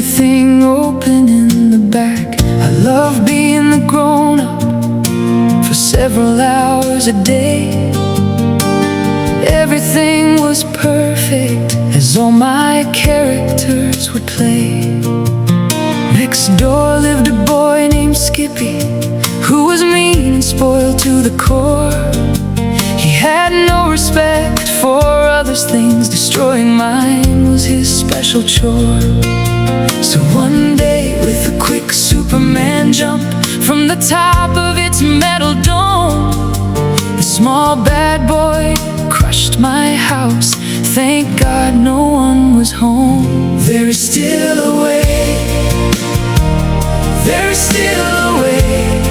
everything open in the back. I love being the grown-up for several hours a day. Everything was perfect, as all my characters would play. Next door lived a boy named Skippy, who was mean and spoiled to the core. He had no respect for others' things, destroying mine was his special chore. So one day, with a quick Superman jump from the top of its metal dome, the small bad boy crushed my house. Thank God no one was home. There is still a way, there is still a way.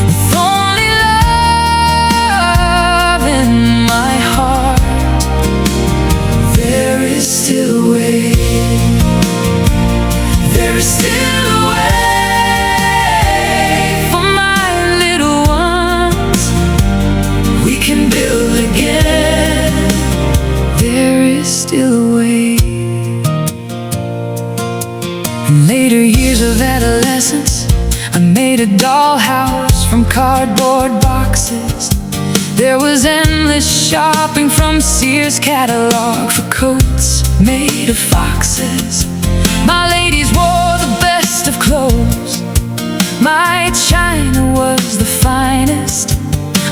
With only love in my heart, there is still a way. There is still a way for my little ones. We can build again. There is still a way. In later years of adolescence, I made a dollhouse from cardboard boxes. There was endless shopping from Sears catalog for coats made of foxes. My ladies wore the best of clothes, my china was the finest.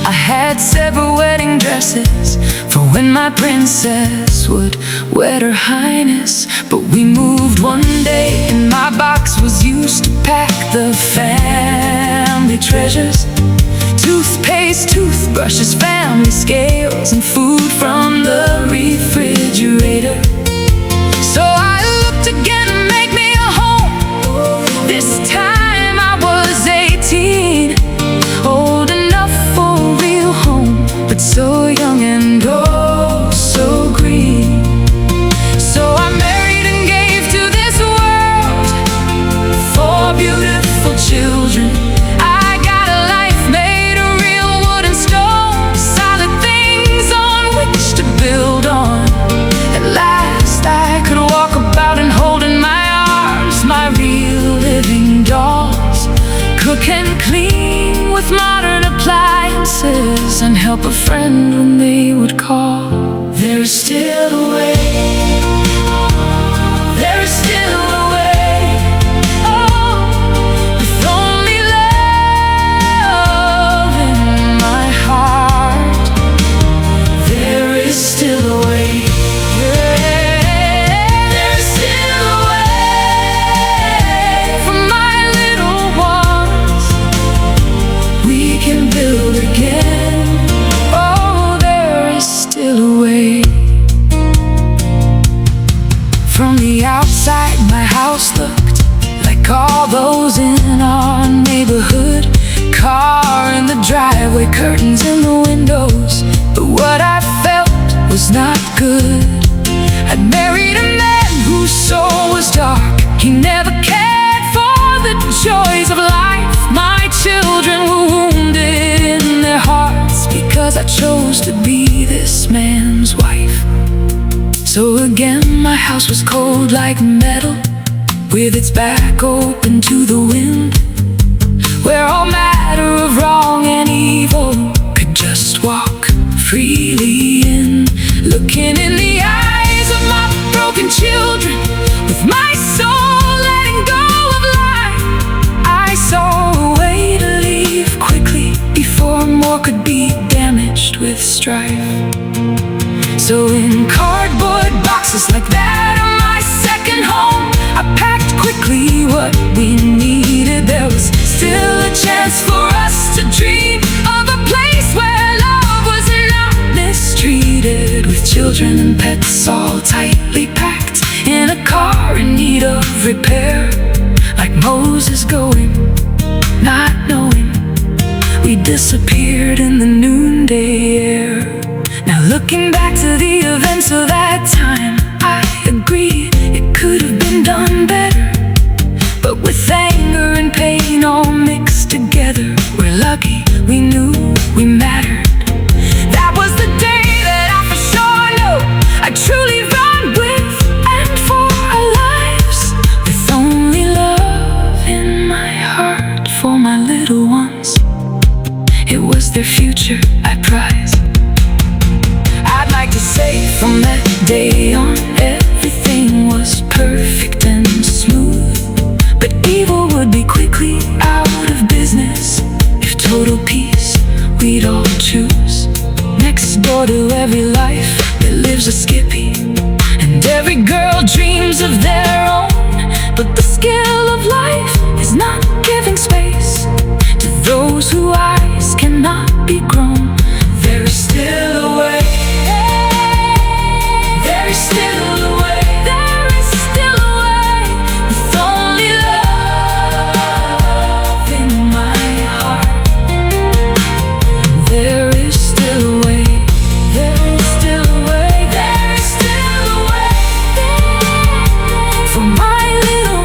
I had several wedding dresses for when my princess would wed her highness. But we moved one day and my box was used to pack the family treasures: toothpaste, toothbrushes, family scales, and food from the refrigerator. So I looked again to make me a home. This time I was 18, old enough for a real home, but so young and oh so green. So I married and gave to this world 4 beautiful children. I got a life made of real wood and stone, solid things on which to build on. At last I could walk about and hold in my arms my real living dolls, cook and clean with modern appliances, and help a friend when they would call. There's still a way, there's still a way. Oh, with only love in my heart, there is still a way. There's still a way for my little ones. We can build again. Oh, there is still a way. From the outside, my house looked like all those in our neighborhood. Car in the driveway, curtains in the windows, but what I felt was not good. I'd married a man whose soul was dark. He never cared for the joys of life. My children were wounded in their hearts because I chose to be this man's wife. So again my house was cold like metal, with its back open to the wind, where all matter of wrong and evil could just walk freely in. Looking in the eyes of my broken children, with my soul letting go of life, I saw a way to leave quickly before more could be damaged with strife. So in cardboard boxes like that of my second home, I packed quickly what we needed. There was still a chance for us to dream of a place where love was not mistreated, with children and pets all tightly packed in a car in need of repair. Like Moses going, not knowing, we disappeared in the noonday air. Now looking back to the events of that time, I agree it could have been done better. But with anger and pain all mixed together, we're lucky we knew we mattered. That was the day that I for sure knew I'd truly run with and for a life. for my little ones. It was their future I prized. I'd like to say from that day on, everything was perfect and smooth. But evil would be quickly out of business if total peace we'd all choose. Next door to every life there lives a Skippy, and every girl dreams of their own. But the skill of life is not giving space to those whose eyes cannot be grown. There is still a way. There is still a way. There is still a way. With only love in my heart. There is still a way. There is still a way. There is still a way. For my little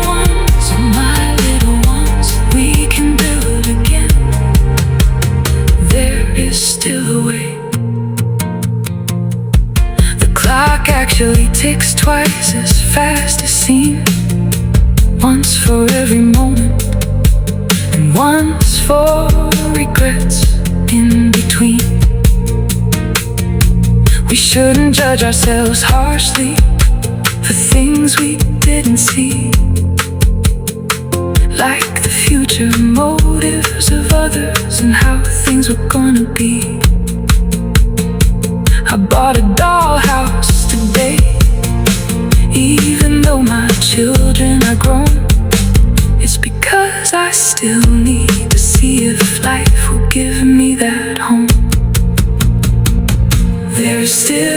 ones, we can do it again. There is still a way. The clock actually ticks twice as fast as seen. Once for every moment, and once for regrets in between. We shouldn't judge ourselves harshly for things we didn't see, like the future motives of others and how things were gonna be. I bought a dollhouse today, even though my children are grown. It's because I still need to see if life will give me that home. There is still